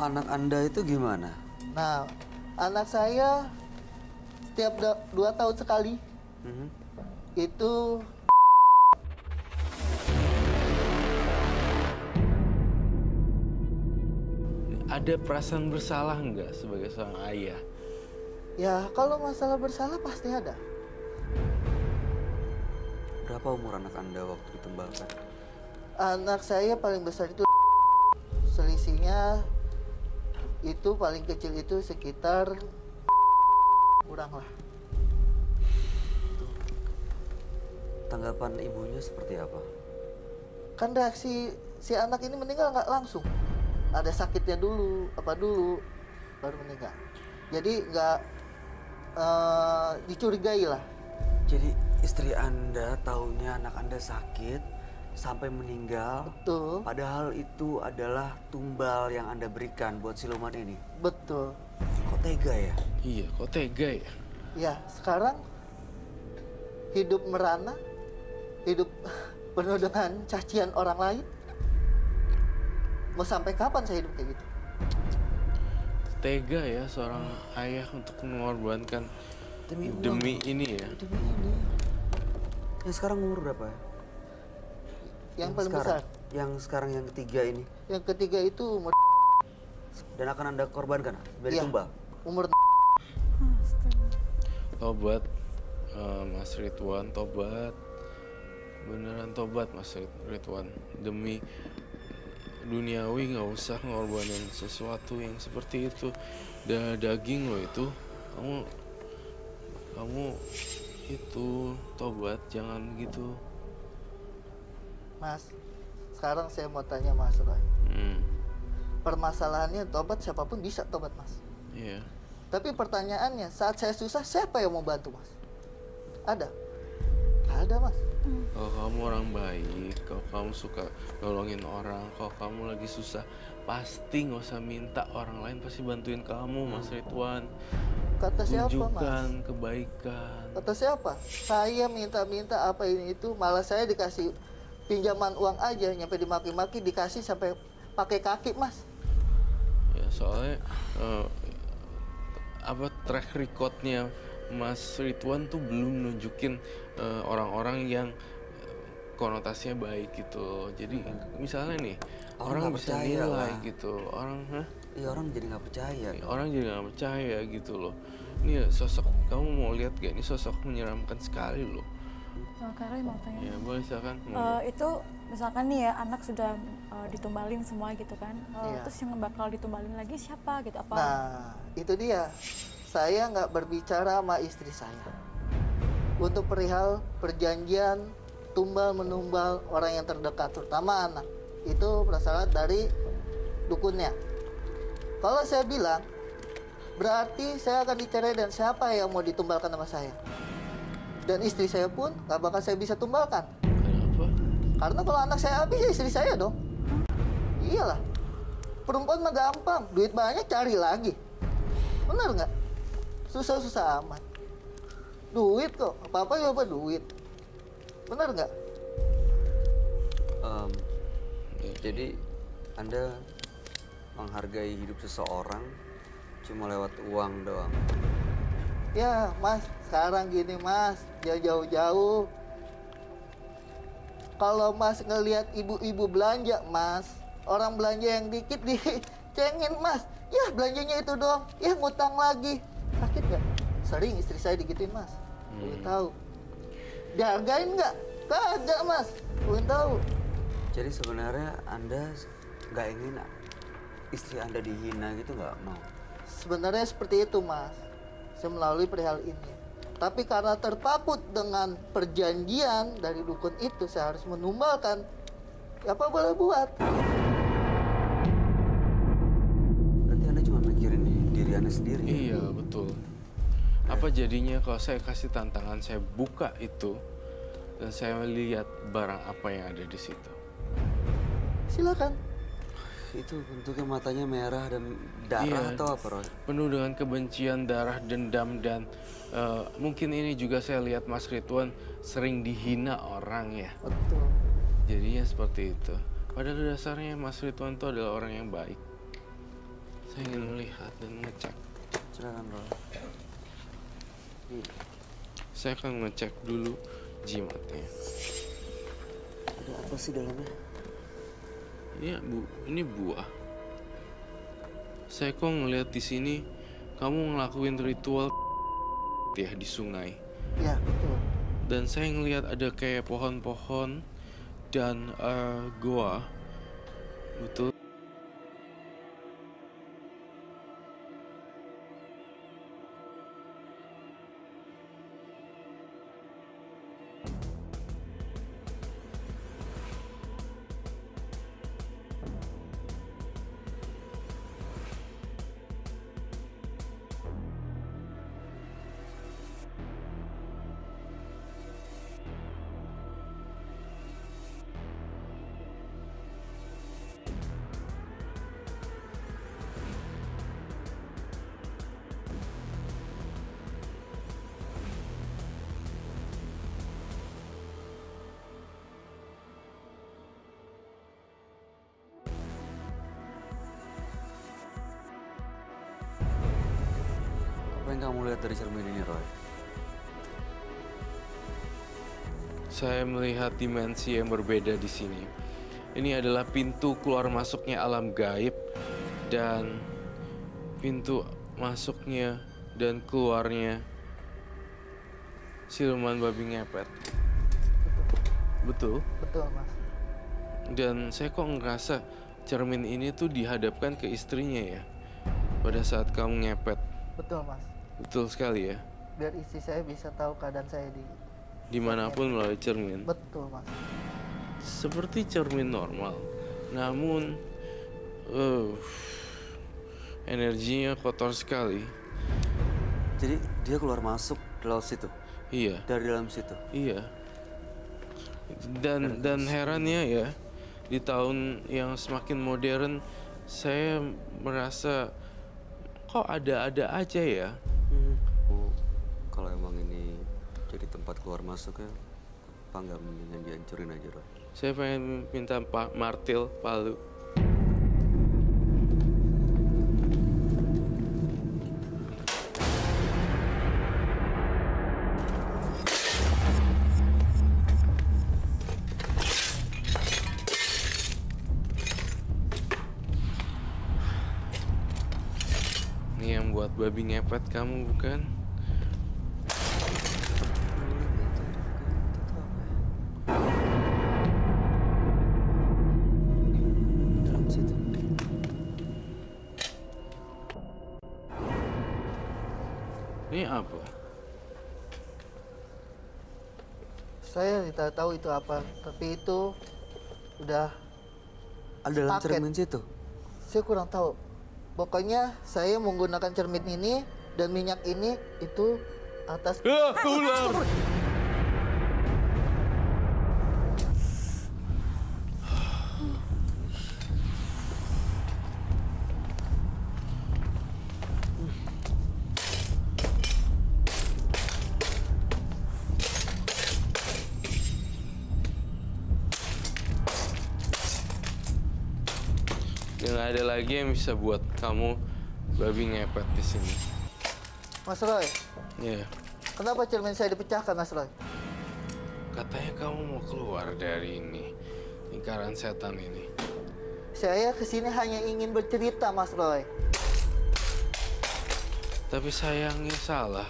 anak Anda itu gimana? Nah, anak saya setiap 2 tahun sekali Mhm. itu Ada perasaan bersalah nggak sebagai seorang ayah? ya kalau masalah bersalah pasti ada. Berapa umur anak Anda waktu ditumbalkan? Anak saya paling besar itu selisihnya itu paling kecil itu sekitar kurang lah. Tanggapan ibunya seperti apa? Kan reaksi si anak ini meninggal nggak langsung. Ada sakitnya dulu, baru meninggal. Jadi nggak dicurigai lah. Jadi istri Anda taunya anak Anda sakit sampai meninggal. Betul, Padahal itu adalah tumbal yang Anda berikan buat siluman ini. betul. Kok tega ya? Iya, kok tega ya? Ya, sekarang hidup merana, hidup penuh dengan cacian orang lain. Mau sampai kapan saya hidup kayak gitu? Tega ya seorang ayah untuk mengorbankan Demi uang. demi ini ya. Demi ini. Yang sekarang umur berapa ya? Yang paling sekarang, besar. Yang sekarang yang ketiga ini. Yang ketiga itu umur Dan akan Anda korbankan dari Iya, tumbal. umur Tobat, Mas Ridwan, tobat. Beneran tobat Mas Ridwan. Demi duniawi nggak usah ngorbanin sesuatu yang seperti itu. Daging lo itu. Kamu itu tobat, jangan gitu. Mas. Sekarang saya mau tanya Mas Roy. Permasalahannya tobat siapapun bisa tobat Mas. Iya. Tapi pertanyaannya saat saya susah siapa yang mau bantu Mas? Ada? Nggak ada Mas. Kalau kamu orang baik, kalau kamu suka nolongin orang, kalau kamu lagi susah, pasti nggak usah minta, orang lain pasti bantuin kamu, Mas Ridwan. Kata siapa Tunjukkan Mas? kebaikan. Kata siapa? Saya minta-minta apa ini itu, malah saya dikasih pinjaman uang aja, nyampe dimaki-maki dikasih sampai pakai kaki Mas. Ya soalnya track recordnya Mas Ridwan tuh belum nunjukin orang-orang yang konotasinya baik gitu. Jadi misalnya nih orang Orang nggak bisa percaya nilai lah. gitu, Iya, orang jadi nggak percaya. orang jadi nggak percaya gitu loh. Ini ya sosok, kamu mau lihat gak? Ini sosok menyeramkan sekali loh. Kak Roy mau tanya. Ya boleh silakan. Itu misalkan nih ya anak sudah ditumbalin semua gitu kan. Iya. Terus yang bakal ditumbalin lagi siapa gitu? Apa? Nah, itu dia. Saya nggak berbicara sama istri saya. Untuk perihal perjanjian tumbal menumbal orang yang terdekat, terutama anak. Itu berasal dari dukunnya. Kalau saya bilang, berarti saya akan dicerai dan siapa yang mau ditumbalkan sama saya? Dan istri saya pun nggak bakal saya bisa tumbalkan. Kenapa? Karena kalau anak saya habis ya istri saya dong. Iyalah. Perempuan mah gampang, duit banyak cari lagi. Bener nggak? Susah-susah amat. Duit kok, apa-apa ya apa duit. Bener nggak? Jadi Anda menghargai hidup seseorang cuma lewat uang doang. Ya Mas, sekarang gini Mas, jauh-jauh. Kalau Mas ngelihat ibu-ibu belanja Mas, orang belanja yang dikit dicengin Mas. Ya belanjanya itu doang, ya ngutang lagi. Sakit nggak? Sering istri saya digituin Mas. Belum tahu. Dihargain nggak? Kagak Mas, belum tahu. Jadi sebenarnya Anda nggak ingin istri Anda dihina gitu, nggak mau? Sebenarnya seperti itu Mas. Saya melalui perihal ini. Tapi karena terpaput dengan perjanjian dari dukun itu, saya harus menumbalkan. Apa boleh buat? Berarti Anda cuma mikirin diri Anda sendiri. Iya betul. Apa jadinya kalau saya kasih tantangan, saya buka itu dan saya lihat barang apa yang ada di situ? Silakan. Itu bentuknya matanya merah dan darah Iya, atau apa, Roy? penuh dengan kebencian, darah, dendam, dan mungkin ini juga saya lihat Mas Ridwan sering dihina orang ya. Betul. Jadinya seperti itu. Padahal dasarnya Mas Ridwan itu adalah orang yang baik. Saya ingin melihat dan ngecek. Silakan Roy. Ini Saya akan ngecek dulu jimatnya. ada apa sih dalamnya? Ini buah. Saya kok ngeliat di sini kamu ngelakuin ritual ya di sungai. Ya, betul. Dan saya ngeliat ada kayak pohon-pohon dan goa. Betul. Apa yang kamu lihat dari cermin ini, Roy? Saya melihat dimensi yang berbeda di sini. Ini adalah pintu keluar masuknya alam gaib dan pintu masuknya dan keluarnya siluman babi ngepet. Betul. Betul, Mas. Dan saya kok ngerasa cermin ini tuh dihadapkan ke istrinya ya pada saat kamu ngepet. Betul, Mas. Betul sekali ya. Biar istri saya bisa tahu keadaan saya Dimanapun melalui cermin. Betul, Mas. Seperti cermin normal. Namun energinya kotor sekali. Jadi dia keluar masuk di laut situ, Iya, dari dalam situ. iya. Dan herannya ya, di tahun yang semakin modern, saya merasa kok ada-ada aja ya. Oh, kalau emang ini jadi tempat keluar masuknya, apa nggak mendingan dihancurin aja, Roy? Saya pengen minta martil, palu. Ini yang buat babi ngepet kamu bukan? Dalam situ. Ini apa? Saya tidak tahu itu apa, tapi itu udah Ada dalam Paket. cermin situ. saya kurang tahu. Pokoknya saya menggunakan cermin ini dan minyak ini itu atas Ular! Nggak ada lagi yang bisa buat kamu babi ngepet di sini. Mas Roy. Ya, Kenapa cermin saya dipecahkan, Mas Roy? katanya kamu mau keluar dari ini, lingkaran setan ini. Saya kesini hanya ingin bercerita, Mas Roy. Tapi sayangnya salah,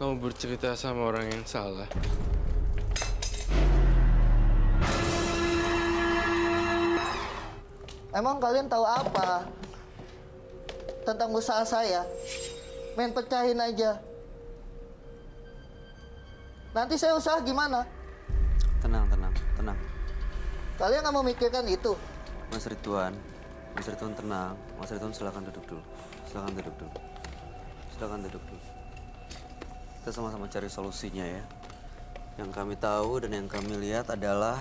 kamu bercerita sama orang yang salah. Emang kalian tahu apa tentang usaha saya? Main pecahin aja. Nanti saya usaha gimana? Tenang, tenang, tenang. Kalian nggak memikirkan itu? Mas Ridwan tenang. Mas Ridwan silakan duduk dulu. Silakan duduk dulu. Silakan duduk dulu. Kita sama-sama cari solusinya ya. Yang kami tahu dan yang kami lihat adalah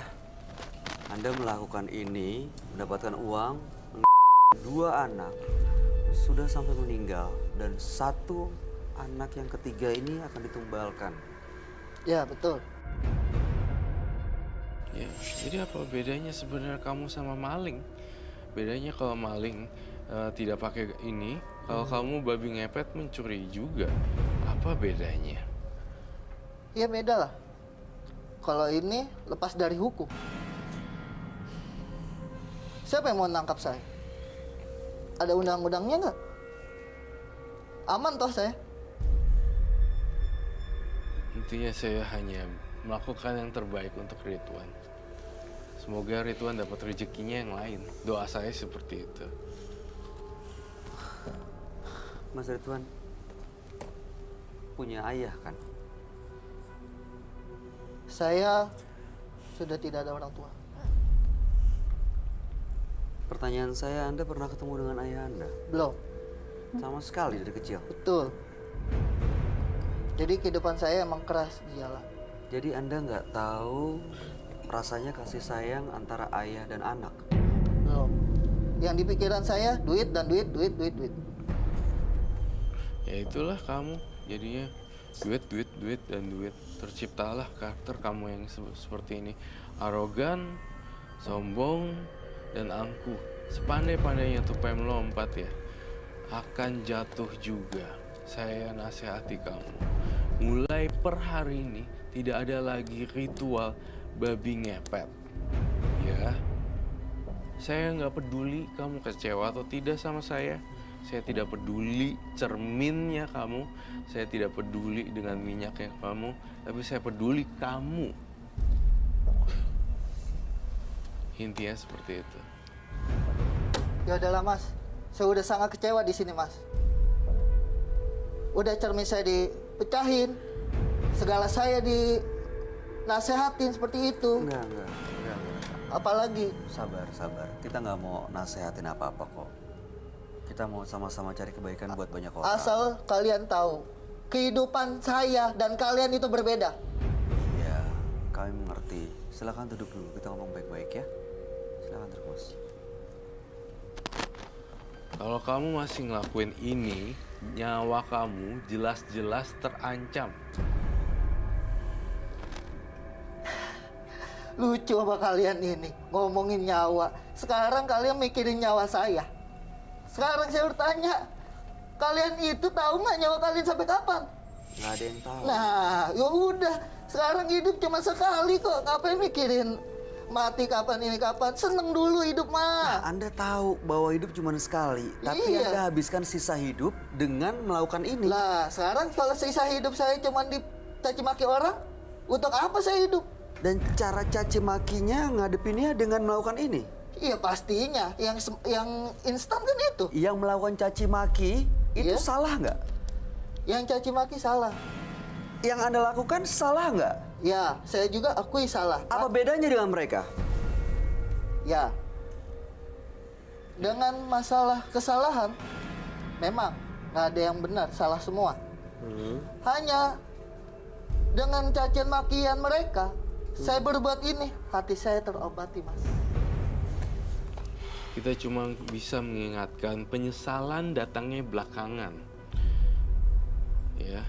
Anda melakukan ini, mendapatkan uang, dua anak sudah sampai meninggal dan satu anak yang ketiga ini akan ditumbalkan. Ya, betul. Ya, jadi apa bedanya sebenarnya kamu sama maling? Bedanya kalau maling tidak pakai ini, kalau kamu babi ngepet mencuri juga, apa bedanya? Ya beda lah. Kalau ini lepas dari hukum. Siapa yang mau nangkap saya? Ada undang-undangnya nggak? Aman toh saya? Intinya saya hanya melakukan yang terbaik untuk Ridwan. Semoga Ridwan dapat rezekinya yang lain. Doa saya seperti itu. Mas Ridwan punya ayah kan? Saya sudah tidak ada orang tua. Pertanyaan saya, Anda pernah ketemu dengan ayah Anda? Belum. Sama sekali dari kecil. Betul. Jadi kehidupan saya emang keras di jalan. Jadi Anda nggak tahu rasanya kasih sayang antara ayah dan anak? Belum. Yang di pikiran saya duit dan duit, duit, duit, duit. Ya itulah kamu, jadinya duit, duit, duit, dan duit. Terciptalah karakter kamu yang seperti ini. Arogan, sombong, dan angkuh. Sepandai-pandainya tupai melompat ya, akan jatuh juga. Saya nasihati kamu. Mulai per hari ini, tidak ada lagi ritual babi ngepet. Ya, saya nggak peduli kamu kecewa atau tidak sama saya. Saya tidak peduli cerminnya kamu. Saya tidak peduli dengan minyaknya kamu. Tapi saya peduli kamu. Intinya seperti itu. Ya udahlah Mas, saya udah sangat kecewa di sini Mas. Udah cermin saya dipecahin, segala saya dinasehatin seperti itu. Enggak. Apalagi Sabar. Kita nggak mau nasehatin apa-apa kok. Kita mau sama-sama cari kebaikan buat banyak orang. asal kalian tahu, kehidupan saya dan kalian itu berbeda. Ya, kami mengerti. Silakan duduk dulu, kita ngomong baik-baik ya. Silakan terus. Kalau kamu masih ngelakuin ini, nyawa kamu jelas-jelas terancam. Lucu sama kalian ini, ngomongin nyawa. Sekarang kalian mikirin nyawa saya. Sekarang saya bertanya, kalian itu tahu nggak nyawa kalian sampai kapan? Nggak ada yang tahu. Nah, ya udah. Sekarang hidup cuma sekali kok. Ngapain mikirin mati kapan ini kapan? Seneng dulu hidup mah. Anda tahu bahwa hidup cuma sekali, tapi Iya. Anda habiskan sisa hidup dengan melakukan ini. Lah, sekarang kalau sisa hidup saya cuma dicaci maki orang, untuk apa saya hidup? Dan cara caci makinya ngadepinnya dengan melakukan ini. Iya pastinya, yang instan kan itu. Yang melakukan caci maki itu Iya. salah nggak? Yang caci maki salah. Yang Anda lakukan salah nggak? Ya, saya juga akui salah. Apa bedanya dengan mereka? Ya. Dengan masalah kesalahan, memang nggak ada yang benar, salah semua. Hanya dengan cacian makian mereka, saya berbuat ini, hati saya terobati, Mas. Kita cuma bisa mengingatkan penyesalan datangnya belakangan. Ya.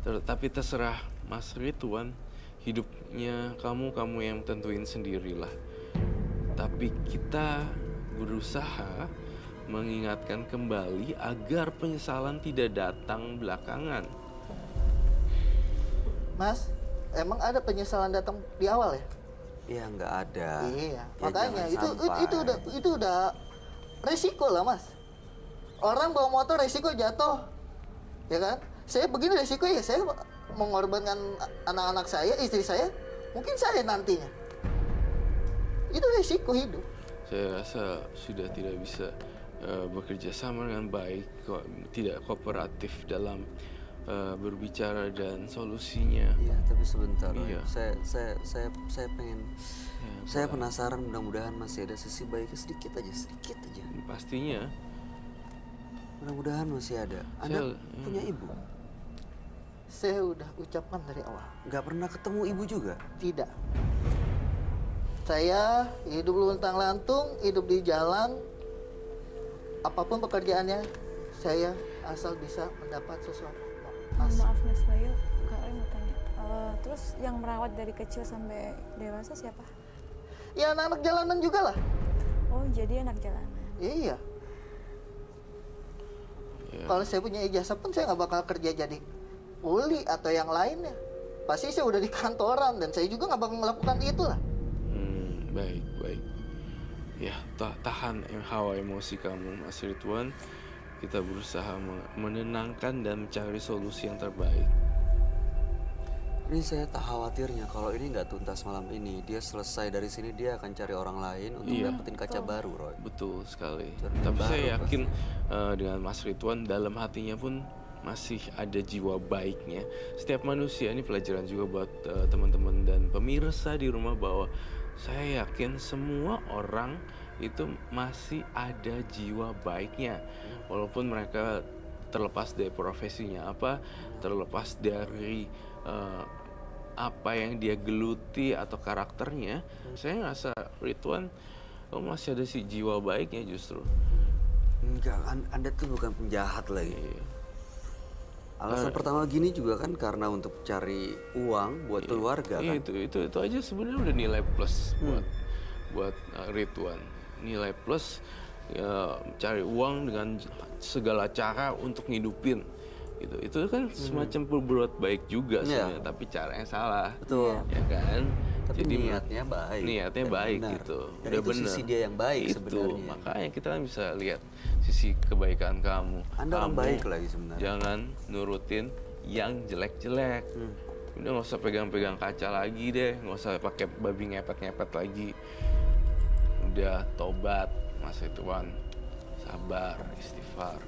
Tapi terserah Mas Ridwan, hidupnya kamu yang tentuin sendirilah. Tapi kita berusaha mengingatkan kembali agar penyesalan tidak datang belakangan. Mas, emang ada penyesalan datang di awal ya? Ya nggak ada. Iya, Ya, makanya jangan sampai. itu udah resiko lah, Mas. Orang bawa motor resiko jatuh. Ya kan? Saya begini resiko ya, saya mengorbankan anak-anak saya, istri saya, mungkin saya nantinya. Itu resiko hidup. Saya rasa sudah tidak bisa bekerja sama dengan baik, tidak kooperatif dalam berbicara dan solusinya. Iya, tapi sebentar. Iya. Saya pengen. Saya penasaran, mudah-mudahan masih ada sisi baiknya sedikit aja. Pastinya. Mudah-mudahan masih ada. Anda punya ibu? Saya udah ucapkan dari awal. Nggak pernah ketemu ibu juga? Tidak. Saya hidup luntang-lantung, hidup di jalan. Apapun pekerjaannya, saya asal bisa mendapat sesuatu. Maaf Mas Bayu, Kak Roy mau tanya. Terus yang merawat dari kecil sampai dewasa siapa? Ya anak-anak jalanan juga lah. Oh jadi anak jalanan. Iya. Kalau saya punya ijazah pun saya nggak bakal kerja jadi kuli atau yang lainnya. Pasti saya udah di kantoran dan saya juga nggak bakal melakukan itu lah. Baik, baik. Ya, tahan hawa emosi kamu, Mas Ridwan. Kita berusaha menenangkan dan mencari solusi yang terbaik. Ini saya tak khawatirnya kalau ini nggak tuntas malam ini, dia selesai dari sini dia akan cari orang lain untuk dapetin kaca baru, Roy. Betul sekali. Cari Tapi baru saya yakin dengan Mas Ridwan dalam hatinya pun masih ada jiwa baiknya. Setiap manusia, ini pelajaran juga buat teman-teman dan pemirsa di rumah, bahwa saya yakin semua orang itu masih ada jiwa baiknya. Walaupun mereka terlepas dari profesinya apa, terlepas dari apa yang dia geluti atau karakternya, saya ngerasa Ridwan, masih ada si jiwa baiknya justru. Enggak, Anda tuh bukan penjahat lagi. Alasan pertama gini juga kan karena untuk cari uang buat keluarga kan. Itu aja sebenarnya udah nilai plus buat Ridwan. Nilai plus cari uang dengan segala cara untuk ngidupin. Itu kan semacam berbuat baik juga sebenarnya, tapi caranya salah. Betul. Ya kan? Tapi Jadi niatnya baik. Niatnya dan baik benar. gitu. Dan Udah itu bener. sisi dia yang baik Itu, sebenarnya. makanya kita kan bisa lihat sisi kebaikan kamu. Anda orang Kamu baik lagi sebenarnya. Jangan nurutin yang jelek-jelek. Udah nggak usah pegang-pegang kaca lagi deh, nggak usah pakai babi ngepet-ngepet lagi. Udah tobat, Mas Ridwan. Sabar, istighfar.